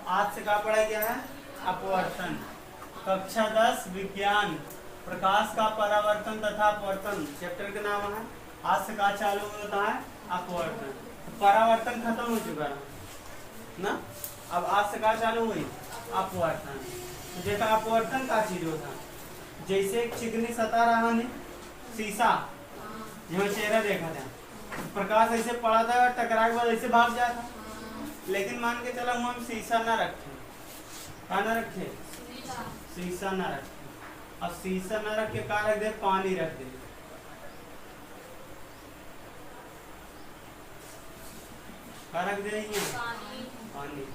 आज से क्या पढ़ा गया है? अपवर्तन। कक्षा 10 विज्ञान, प्रकाश का परावर्तन तथा अपवर्तन चैप्टर का नाम है। आज से क्या चालू होता है? अपवर्तन। तो परावर्तन खत्म हो चुका है ना, अब आज से क्या चालू हुई? अपवर्तन। तो देखा अपवर्तन का चीज होता, जैसे एक चिकनी सतह रहा ने शीशा जिसमें चेहरा देखा था, प्रकाश ऐसे पड़ा था, टकरा के बाद ऐसे भाग जाता। लेकिन मान के चला हम शीशा ना रखे, क्या ना रखे? शीशा ना रखे। अब शीशा ना रख के क्या रख दे? पानी रख दे। क्या रख दे? पानी।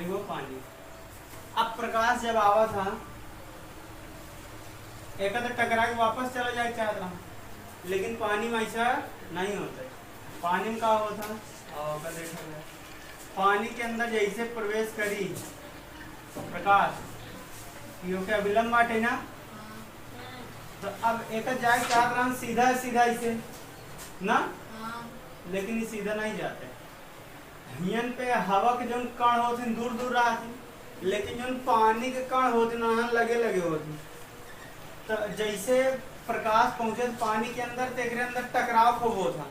वो पानी। अब प्रकाश जब आवा था, एक टकरा के वापस चला जाए चाहता रहा, लेकिन पानी में ऐसा नहीं होता। पानी में क्या होता? पानी के अंदर जैसे प्रवेश करी प्रकाश, क्योंकि अविलंब बाटे ना, तो अब एक जाए चाहता रहा सीधा सीधा ऐसे ना, लेकिन ये सीधा नहीं जाते। हियन पे हवा के जो कण होते दूर दूर रहते, लेकिन जो पानी के कण होते ना लगे लगे होते। तो जैसे प्रकाश पहुंचे पानी के अंदर, तो एक अंदर टकराव खूब होता,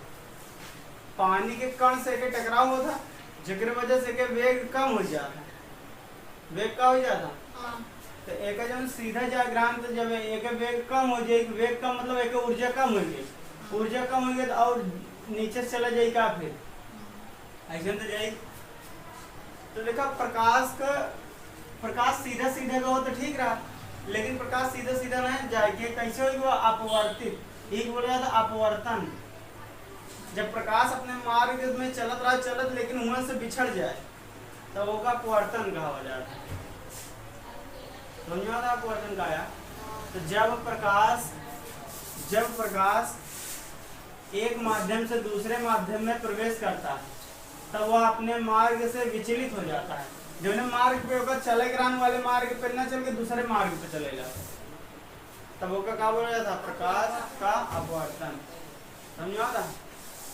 पानी के कण से के टकराव होता, जिसकी वजह से के वेग कम हो जाता। वेग का हो जाता, तो एक जो सीधा डायग्राम, तो जब एक वेग कम हो जाए, वेग कम मतलब एक ऊर्जा कम हो गई, ऊर्जा कम हो गई तो और नीचे चला जाएगा, फिर ऐसे तो जाएगी। तो देखा प्रकाश सीधा सीधा का हो तो ठीक रहा, लेकिन प्रकाश सीधा सीधा नहीं जाएगी। कैसे होगा? अपवर्तित। एक बोला जाता अपवर्तन। जब प्रकाश अपने मार्ग में चलत रहा लेकिन वहां से बिछड़ जाए, तब होगा अपवर्तन कहा हो जाता है। समझ में आता अपवर्तन का आया? तो जब प्रकाश एक माध्यम से दूसरे माध्यम में प्रवेश करता है, तब वह अपने मार्ग से विचलित हो जाता है। जो मार्ग पे होगा चले ग्राम वाले मार्ग पे ना चल के दूसरे मार्ग पे चलेगा, तब वो क्या बोला जाता? प्रकाश का अपवर्तन। समझ आता?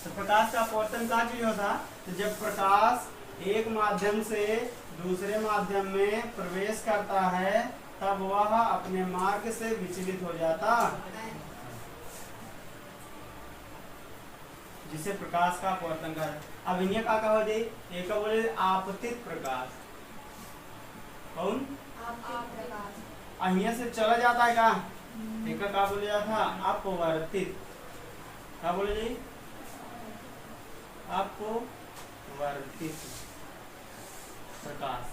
तो प्रकाश का अपवर्तन क्या चीज होता? तो जब प्रकाश एक माध्यम से दूसरे माध्यम में प्रवेश करता है, तब वह अपने मार्ग से विचलित हो जाता, जिसे प्रकाश का अपवर्तन का। अब इन्हें क्या कहा जाए? एक बोले आपतित प्रकाश। कौन? यहाँ से चला जाता है, का एक का बोले जाता? अपवर्तित। क्या बोले जी? अपवर्तित प्रकाश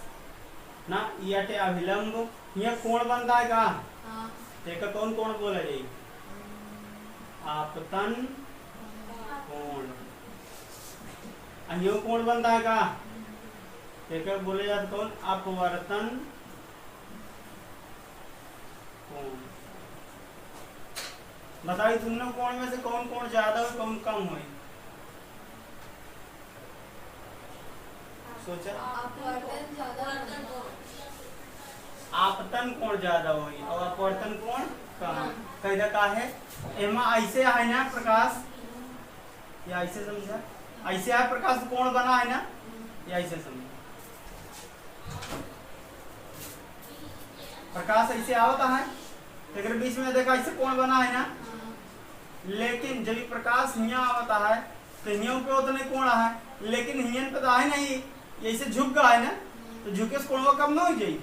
ना, ये अभिलंब। यह कोण बनता है का? एक कौन कोण बोला जाए? आपतन कोण। यो कोण बनता है का? एक बोले जाते कौन? अपवर्तन कोण। बताइए तुमने कोण में से कौन कोण ज्यादा हो, कौन कम हो? सोचा? आपतन कोण ज्यादा हो और अपवर्तन कोण कम। कैदा का है? एमा ऐसे है ना प्रकाश, या ऐसे समझा? ऐसे है प्रकाश कोण बना है ना, या ऐसे समझा? प्रकाश ऐसे आवता है, तो बीच में देखा ऐसे कोण बना है ना, लेकिन जब प्रकाश हिया आवता है तो हियों पे उतने कोण है, लेकिन हियन पे तो है नहीं, ऐसे झुक गया है ना, तो झुके से कोण कम ना हो जाए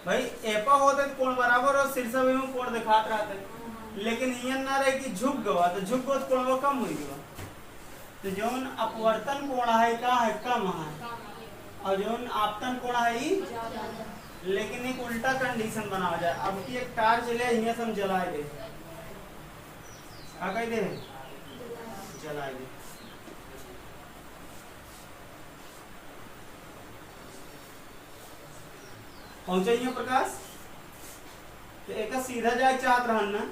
भाई। एपा होते तो कोण बराबर और शीर्षा में कोण दिखात रहते, लेकिन हियन ना रहे कि झुक गवा, तो झुक गो तो कोण कम हो गया। तो जौन अपवर्तन कोण है का है कम है, और जौन आपतन कोण है, लेकिन एक उल्टा कंडीशन बना जाए। अब की एक कार चले यहाँ से हम जलाए दे, क्या कह दे? जलाए दे। पहुंचे प्रकाश, तो एक सीधा जाए चाहत रहन ना,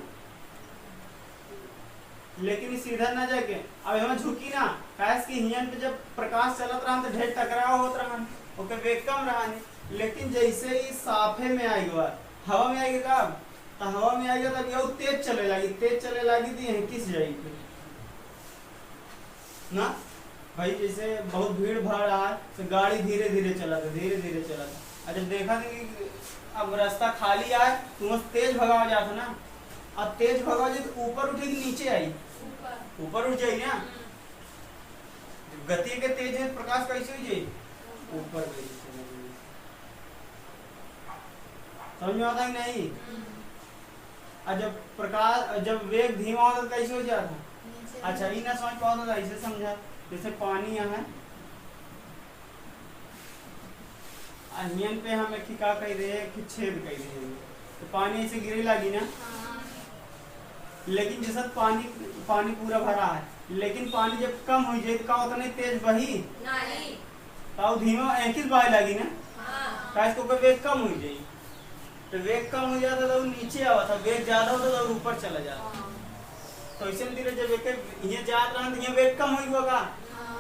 लेकिन सीधा ना जाके अब हमें झुकी ना, कैस की हियन पे जब प्रकाश चलत रहा तो ढेर टकराव होत रहा, ओके वेग कम रहा नहीं, लेकिन जैसे ही साफे में आएगा, हवा में आएगा कब, तो हवा में आएगा तब यह तेज चले लगी, तेज चले लगी तो यहीं किस जाएगी ना भाई। जैसे बहुत भीड़ भाड़ रहा है तो गाड़ी धीरे धीरे चला था, धीरे धीरे चला था, और जब देखा था कि अब रास्ता खाली आए तो बस तेज भगावा जाता ना, अब तेज भगावा जाए तो ऊपर उठेगी नीचे आई, ऊपर उठ जाएगी ना। गति के तेज है प्रकाश कैसे हो जाए, ऊपर गई। समझ में आता है नहीं। और जब प्रकाश, जब वेग धीमा होता तो कैसे हो जाता। अच्छा ये ना समझ पाओ तो ऐसे समझा, जैसे पानी यहाँ अनियन पे हम एक का कह रहे हैं कि छेद कह रहे हैं, तो पानी ऐसे गिरे लगी ना। लेकिन जैसा पानी पूरा भरा है, लेकिन पानी जब कम हो जाए तो उतना तेज बही नहीं, तो धीमा एक बहे लगी ना। इसको वेग कम हो जाए, तो वेग कम हो जाता तो नीचे आवा था, वेग ज्यादा होता तो ऊपर चला जाता। तो इसे धीरे जब ये जात रहा तो वेग कम होगा,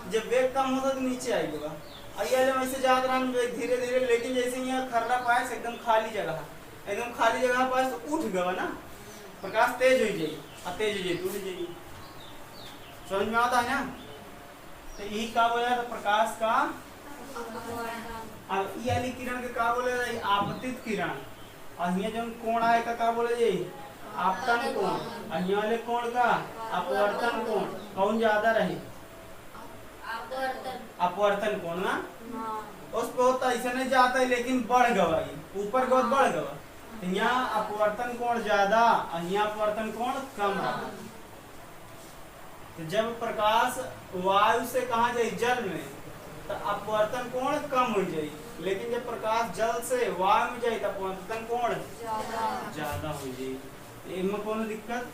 जब वेग कम होता तो नीचे आएगा। वैसे जात रहा धीरे धीरे, लेकिन जैसे यहाँ खर्रा पास एकदम खाली जगह, एकदम खाली जगह पास तो उठ गया ना, प्रकाश तेज हो जाए, और तेज हो जाए टूट जाएगी। समझ में आता है ना। तो यही का बोला था प्रकाश का, अब ये वाली किरण के का बोले जाए, आपतित किरण। और यहाँ जो कोण आए का बोले जाए, आपतन कोण। और यहाँ वाले कोण का अपवर्तन कोण। कौन ज्यादा रहे, अपवर्तन कोण ना। उस पे होता ऐसा नहीं जाता है, लेकिन बढ़ गवा, ऊपर गवा बढ़ गवा, तो यहाँ अपवर्तन कोण ज्यादा और यहाँ अपवर्तन कोण कम रहा। तो जब प्रकाश वायु से कहा जाए जल में, तो अपवर्तन कोण कम हो जाए, लेकिन जब प्रकाश जल से वायु में जाए तो अपवर्तन कोण ज्यादा हो जाए। इनमें कोनो दिक्कत।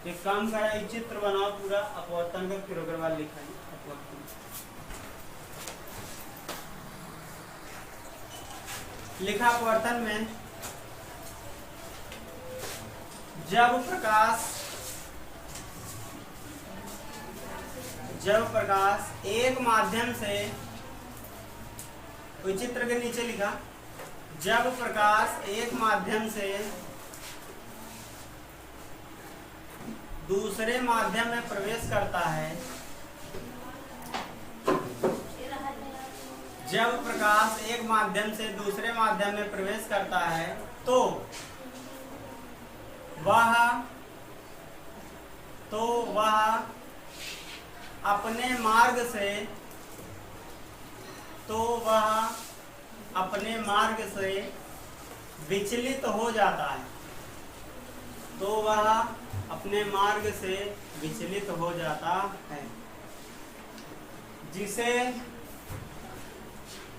एक काम करा, एक चित्र बनाओ पूरा अपवर्तन का, फिर ओकर बाद लिखा है अपवर्तन। लिखा अपवर्तन में जब प्रकाश एक माध्यम से, कोई चित्र के नीचे लिखा, जब प्रकाश एक माध्यम से दूसरे माध्यम में प्रवेश करता है, जब प्रकाश एक माध्यम से दूसरे माध्यम में प्रवेश करता है तो वह अपने मार्ग से विचलित हो जाता है, तो वह अपने मार्ग से विचलित हो जाता है, जिसे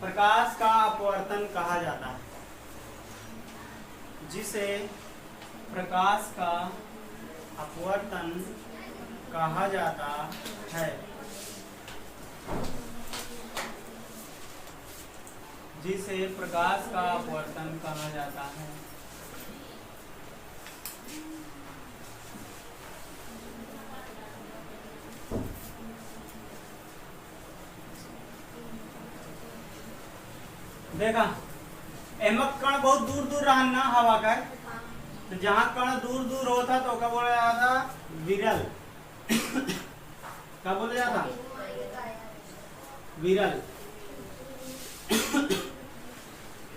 प्रकाश का अपवर्तन कहा जाता है, जिसे प्रकाश का अपवर्तन कहा जाता है, जिसे प्रकाश का अपवर्तन कहा जाता है। देखा एमक कण बहुत दूर दूर रहा ना हवा का, तो जहां कण दूर दूर होता तो क्या बोला जाता, विरल। क्या बोला जाता, विरल।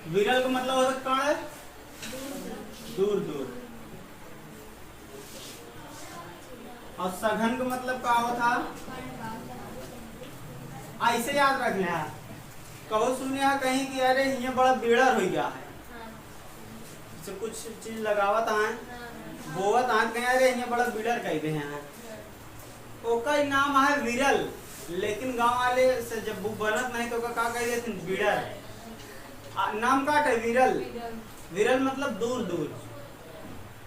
विरल का मतलब होता कण दूर दूर, और सघन का मतलब क्या होता, ऐसे याद रखना है। कहो सुनिए कहीं कि अरे ये बड़ा बेड़र हो गया है, जैसे कुछ चीज लगावत है, बोवत है, कहीं अरे ये बड़ा बिड़र कह दे हैं, ओका नाम है विरल। लेकिन गांव वाले से जब वो बनत नहीं तो का कह देते बिड़र, नाम काट है विरल। विरल मतलब दूर दूर।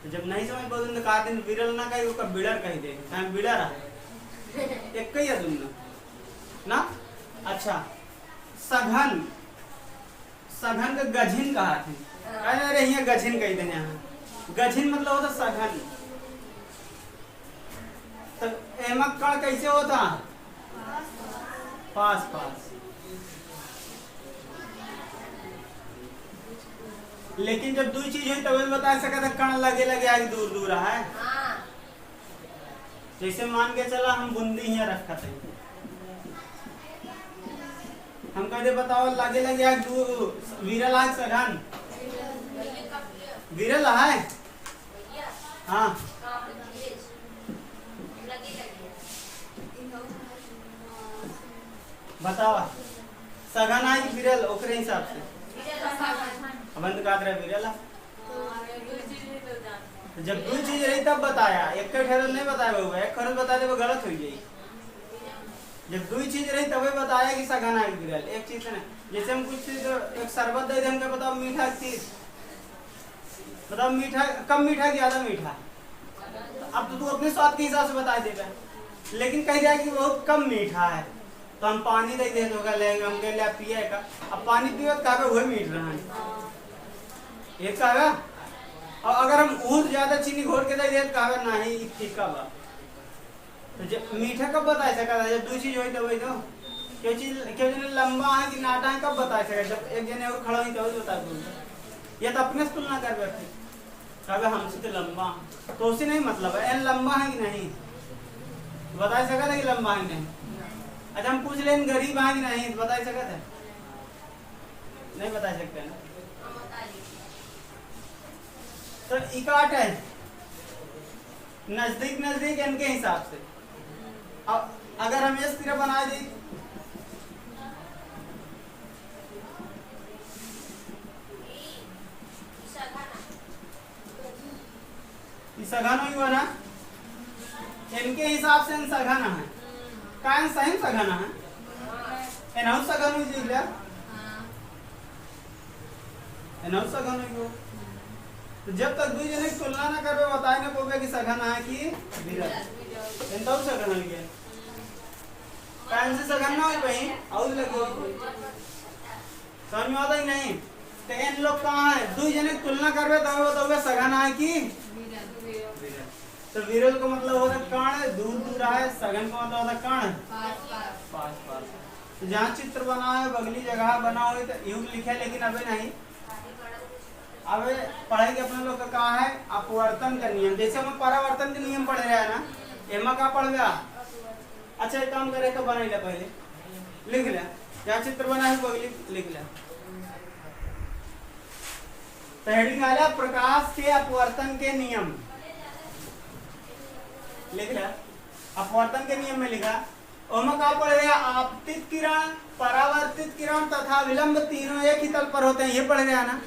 तो जब नहीं समझ पाते तो कहा दिन विरल ना कहे, ओका बिड़र कह दे, बिड़र है एक ही है तुमने ना। अच्छा सघन, सघन का गझिन कहा थे, अरे ये गझिन कह देने यहाँ, गझिन मतलब होता सघन। तो एमक कण कैसे होता, पास पास। लेकिन जब दो चीज हुई तभी बता सकता था कण लगे लगे आगे दूर दूर है। जैसे मान के चला हम बूंदी यहाँ रखा थे, हम कहते बताओ लगे लगे आगे दूर विरल है सघन विरल है। हाँ बताओ सघन है कि विरल ओकरे हिसाब से बंद का विरल है। जब दो चीज रही तब बताया, एक खरल नहीं बताया हुआ, एक खरल बता दे वो गलत हो जाएगी। जब दो चीज रही तभी बताया कि सघन है विरल, एक चीज नहीं। जैसे हम कुछ एक शरबत दे दे हमको बताओ मीठा चीज, बताओ मीठा कम मीठा ज्यादा मीठा, अब तो तू अपने स्वाद के हिसाब से बता देगा। लेकिन कह दिया कि बहुत कम मीठा है तो हम पानी दे दे दोगा लेंगे हम ले पिए का, अब पानी पियो तो कहा वही मीठ रहा है ये कहा। और अगर हम और ज्यादा चीनी घोर के दे दे तो कहा नहीं ठीक का बा। तो जब मीठा कब बता सका था, जब दो चीज हुई तो वही तो क्यों चीज क्यों जने लंबा है कि नाटा है कब बता सका, जब एक जने और खड़ा हुई तो बता दो। ये तो अपने से तुलना कर बैठे कहा हमसे तो लंबा तो उसे नहीं मतलब है लंबा है कि नहीं बता सका था कि लंबा है नहीं। अच्छा हम पूछ लें गरीब है कि नहीं बता सका था, नहीं बता सकते ना। तो इकाट है नजदीक नजदीक इनके हिसाब से। अब अगर हम इस तरह बना दी सघन हुआ ना, इनके हिसाब से सघन है कान सही सघन है एनहु सघन हुई जी एनहु सघन हुई। तो जब तक दो जने की तुलना ना करबे बताए ना पोबे कि सघन है कि विरल एनहु सघन हो गया कान से सघन ना हो भाई और लगे समझ में आता ही नहीं। तो इन लोग कहाँ है दो जने की तुलना करबे तब बताओगे सघन है कि विरल। तो विरल का मतलब होता है कण दूर दूर है, सघन का मतलब होता है कण पास पास। तो जहाँ चित्र बना है बगली जगह बना हुई तो युग लिखे, लेकिन अबे नहीं अब पढ़ाई के अपने लोग का कहा है अपवर्तन का नियम। जैसे हम परावर्तन के नियम पढ़ रहे हैं ना, एमा का पढ़ गया। अच्छा एक काम करे तो बना लिया पहले लिख लिया जहाँ चित्र बना है बगली लिख लिया। तो हेडिंग आया प्रकाश के अपवर्तन के नियम लिख लिया। अपवर्तन के नियम में लिखा ओमा का पढ़ रहे आपतित किरण परावर्तित किरण तथा विलंब तीनों एक ही तल पर होते हैं, ये पढ़ रहे हैं ना।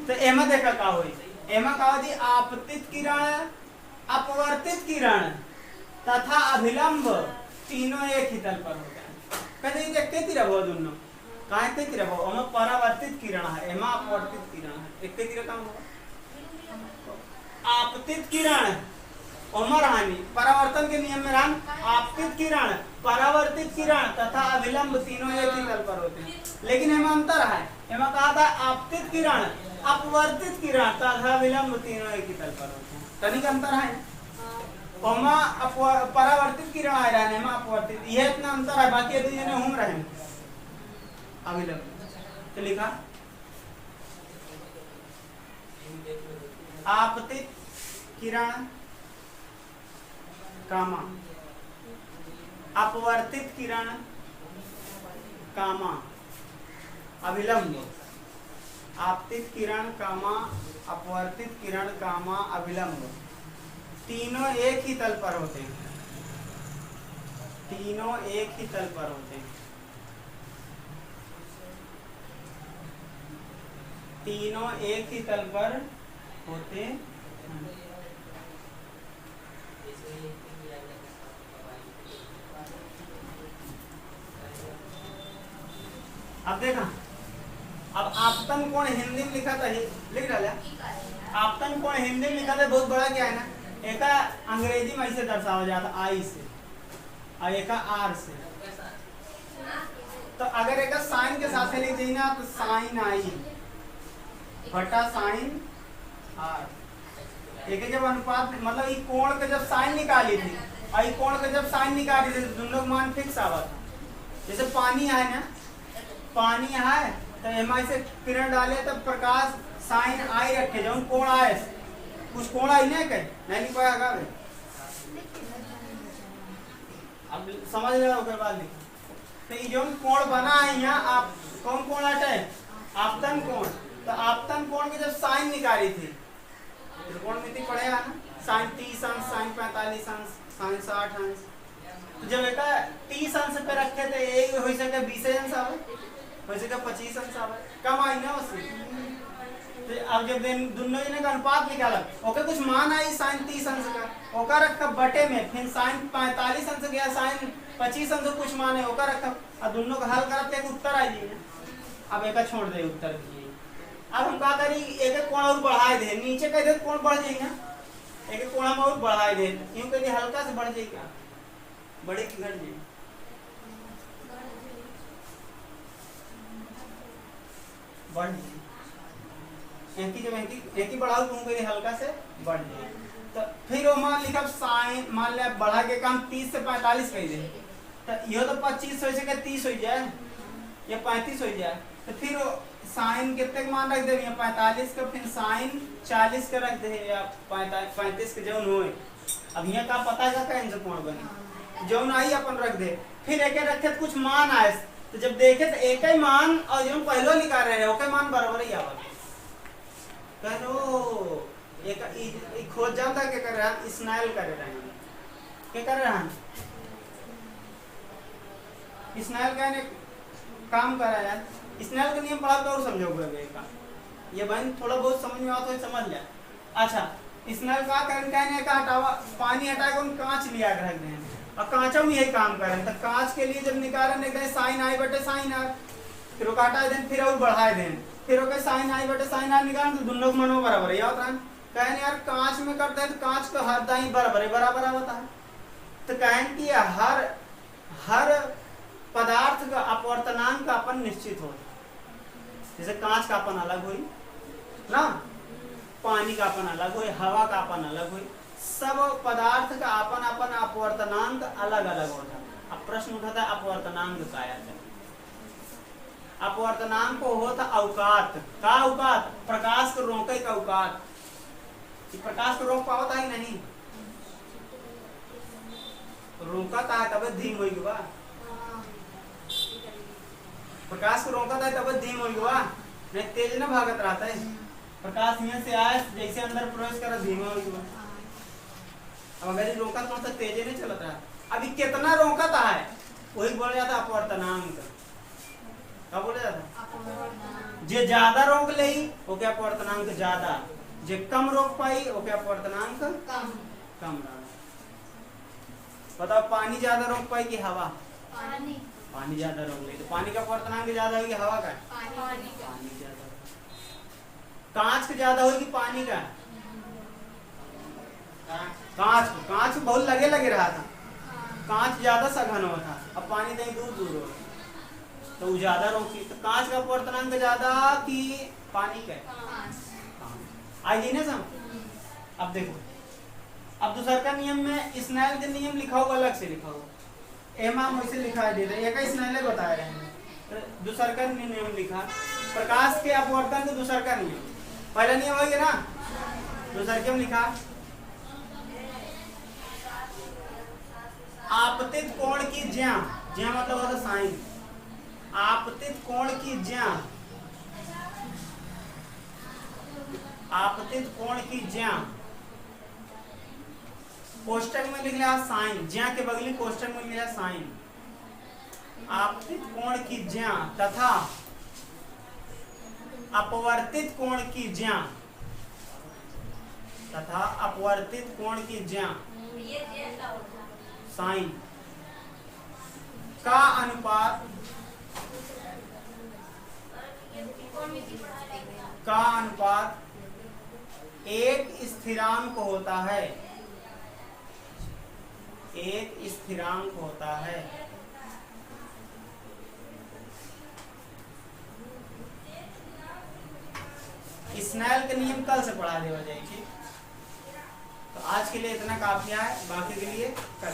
तो एमा देखा का हुई एमा का होती आपतित किरण अपवर्तित किरण तथा अभिलंब तीनों एक ही तल पर होते हैं। कहते हैं एक ही रहो दोनों कहाँ एक ही रहो ओमा परावर्तित किरण है एमा अपवर्तित किरण है एक ही काम होगा। आपतित किरण उमर हानि परावर्तन के नियम में रान आपतित किरण परावर्तित किरण तथा अभिलंब तीनों एक ही तल पर होते हैं। लेकिन एमा अंतर है, एमा कहा था आपतित किरण अपवर्तित किरण तथा विलंब तीनों एक ही तल पर होते हैं। तनिक अंतर है ओमा परावर्तित किरण आ रहा है एमा अपवर्तित, यह इतना अंतर है। बाकी दो जने घूम रहे हैं अभिलंब। तो लिखा आपतित किरण कामा अपवर्तित किरण कामा अभिलंब। आपतित किरण कामा अपवर्तित किरण कामा अभिलंब तीनों एक ही तल पर होते हैं, तीनों एक ही तल पर होते हैं, तीनों एक ही तल पर होते हैं। अब देखा अब आपतन कोण हिंदी में लिखा था लिख डाला आपतन कोण हिंदी में लिखा था बहुत बड़ा क्या है ना, एक अंग्रेजी में ऐसे दर्शाया जाता आई से और एक आर से। तो अगर एक साइन के साथ लिख दी ना तो साइन आई बटा साइन आर। एक जब अनुपात मतलब ये कोण का जब साइन निकाली थी और ये कोण का जब साइन निकाली थी दोनों लोग मान फिक्स आवा था। जैसे पानी है ना, पानी है तो एम से किरण डाले तब प्रकाश साइन आई रखे जौन कोण आए कुछ कोण आई नहीं कहे नहीं लिख पाया आगे अब समझ रहे हो बाद लिख तो ये जौन कोण बना है यहाँ आप कौन कोण हटे आपतन कोण तो आपतन कोण की जब साइन निकाली थी त्रिकोणमिति पढ़े ना साइन 30 अंश साइन 45 अंश साइन 60 अंश तो जब एक 30 अंश पे रखे थे एक हो सके 20 अंश आवे हो सके 25 अंश आवे कम आई ना उसमें तो अब जब दोनों जने का अनुपात निकाला ओके कुछ मान आई साइन 30 अंश का ओका रखा बटे में फिर साइन 45 अंश गया साइन 25 अंश कुछ मान है ओका रखा और दोनों का हल करते एक उत्तर आ जाइए अब एक छोड़ दे उत्तर की अब हम क्या करी एक एक कोण और बढ़ाए दे नीचे कह दे कोण बढ़ जाएगा एक एक कोण हम और बढ़ाए दे यूं कह दे हल्का से बढ़ जाएगा बड़े की घट जाए बढ़ जाए एक ही बढ़ाओ तुम कह दे हल्का से बढ़ जाए तो फिर वो मान लिखा साइन मान लिया बढ़ा के काम 30 से 45 कह दे तो ये तो 25 हो सके 30 हो जाए या 35 हो जाए तो फिर साइन कितने का मान रख दे 45 का फिर साइन 40 का रख दे या 35 के जौन होए अब यहाँ का पता का कैसे कोण बने जौन आई अपन रख दे फिर एक रखे कुछ मान आए तो जब देखे तो एक ही मान और जो पहले निकाल रहे हैं ओके मान बराबर ही आवत कहो एक खोज जाता क्या कर रहा है स्नाइल कर रहे हैं क्या कर रहा है स्नाइल का ने काम कर रहा है स्नेल का नियम पढ़ा तो और समझोगे का ये बहन थोड़ा बहुत समझ में आता है समझ लिया अच्छा स्नेल का कहने का हटावा पानी हटा के उन कांच लिया के रख दें और कांचों में यही काम करें तो कांच के लिए जब निकालें देखें साइन आई बटे साइन आर फिर वो काटा दें फिर और बढ़ाए दें फिर वो साइन आई बटे साइन आर निकालें तो दोनों को मनो बराबर याद रहा कहने यार कांच में करते हैं तो कांच का हर दाई बराबर होता है तो कहें कि हर पदार्थ का अपवर्तनांक का अपन निश्चित होता जैसे कांच का अपन अलग हुई ना पानी का अपन अलग हुई हवा का अपन अलग हुई सब पदार्थ का अपन अपन अपवर्तनांक अलग अलग होता है अब प्रश्न उठाता है अपवर्तनांक का है अपवर्तनांक को होता अवकात का अवकात प्रकाश को रोके का अवकात प्रकाश को रोक पाता ही नहीं रोका था तब धीम हुई बा प्रकाश को रोका था तब धीम हो गया नहीं तेज ना भागत रहता है प्रकाश यहाँ से आए जैसे अंदर प्रवेश कर धीमा हो गया अब अगर रोका तो तेज नहीं चलता रहा अभी कितना रोका था है वही बोला जाता अपवर्तनांक क्या बोला जाता जे ज्यादा रोक ले वो क्या अपवर्तनांक ज्यादा जे कम रोक पाई वो क्या अपवर्तनांक कम रहा बताओ पानी ज्यादा रोक पाई कि हवा पानी ज्यादा रोक ले तो पानी का अपवर्तनांक ज्यादा होगी हवा का पानी ज्यादा कांच का ज्यादा होगी पानी का कांच बहुत लगे रहा था कांच ज्यादा सघन हुआ था अब पानी कहीं दूर हो तो वो ज्यादा रोकी तो कांच का अपवर्तनांक ज्यादा कि पानी का आइए ना समझ अब देखो अब दूसरा का नियम में स्नेल के नियम लिखा होगा अलग से लिखा होगा एमाम वैसे लिखा दे रहे एक स्नेल बता रहे हैं दूसरा का नियम लिखा प्रकाश के अपवर्तन के दूसरा का नियम पहला नियम हो गया ना दूसरा क्यों लिखा आपतित कोण की ज्या मतलब होता साइन आपतित कोण की ज्या आपतित कोण की ज्या कोष्टक में लिख लिया साइन ज्या के बगली कोष्टक में लिख लिया साइन आपतित कोण की ज्या तथा अपवर्तित कोण की ज्या तथा अपवर्तित कोण की ज्या साइन का अनुपात एक स्थिरांक होता है स्नेल के नियम कल से पढ़ा देवा जाएगी तो आज के लिए इतना काफी है बाकी के लिए कल